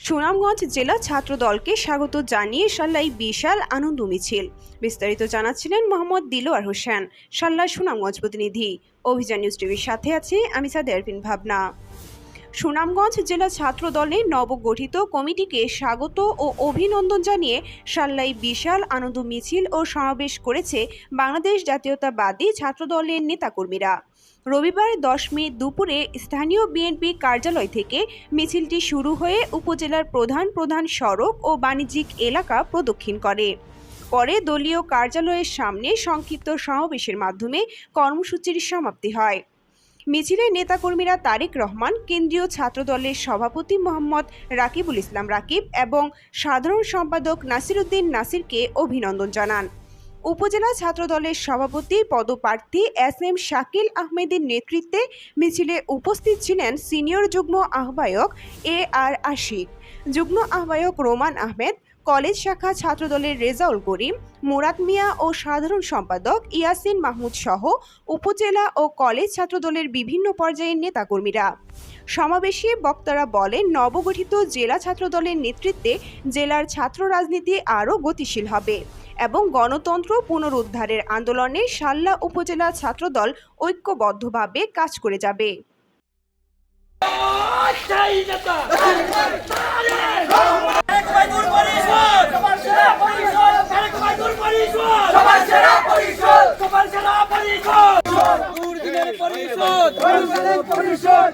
সুনামগঞ্জ জেলা ছাত্রদলকে স্বাগত জানিয়ে সাল্লায় বিশাল আনন্দ মিছিল। বিস্তারিত জানাচ্ছিলেন মোহাম্মদ দিলওয়ার হোসেন, সাল্লা সুনামগঞ্জ প্রতিনিধি। অভিযান নিউজ টিভির সাথে আছি আমি সাদেরপিন ভাবনা। সুনামগঞ্জ জেলা ছাত্রদলের নবগঠিত কমিটিকে স্বাগত ও অভিনন্দন জানিয়ে সাল্লায় বিশাল আনন্দ মিছিল ও সমাবেশ করেছে বাংলাদেশ জাতীয়তাবাদী ছাত্রদলের নেতাকর্মীরা। রবিবার 10 মে দুপুরে স্থানীয় বিএনপি কার্যালয় থেকে মিছিলটি শুরু হয়ে উপজেলার প্রধান সড়ক ও বাণিজ্যিক এলাকা প্রদক্ষিণ করে। পরে দলীয় কার্যালয়ের সামনে সংক্ষিপ্ত সমাবেশের মাধ্যমে কর্মসূচির সমাপ্তি হয়। মিছিলে নেতাকর্মীরা তারেক রহমান, কেন্দ্রীয় ছাত্রদলের সভাপতি মোহাম্মদ রাকিবুল ইসলাম রাকিব এবং সাধারণ সম্পাদক নাসিরউদ্দিন নাসিরকে অভিনন্দন জানান। উপজেলা ছাত্রদলের সভাপতি পদপ্রার্থী SM শাকিল আহমেদের নেতৃত্বে মিছিলে উপস্থিত ছিলেন সিনিয়র যুগ্ম আহ্বায়ক AR আশিক, যুগ্ম আহ্বায়ক রোমান আহমেদ, কলেজ শাখা ছাত্রদলের রেজাউল করিম, মুরাদ মিয়া ও সাধারণ সম্পাদক ইয়াসিন মাহমুদ সহ উপজেলা ও কলেজ ছাত্রদলের বিভিন্ন পর্যায়ের নেতাকর্মীরা। সমাবেশে বক্তারা বলেন, নবগঠিত জেলা ছাত্রদলের নেতৃত্বে জেলার ছাত্র রাজনীতি আরও গতিশীল হবে এবং গণতন্ত্র পুনরুদ্ধারের আন্দোলনে সাল্লা উপজেলা ছাত্রদল ঐক্যবদ্ধভাবে কাজ করে যাবে। পরিষদ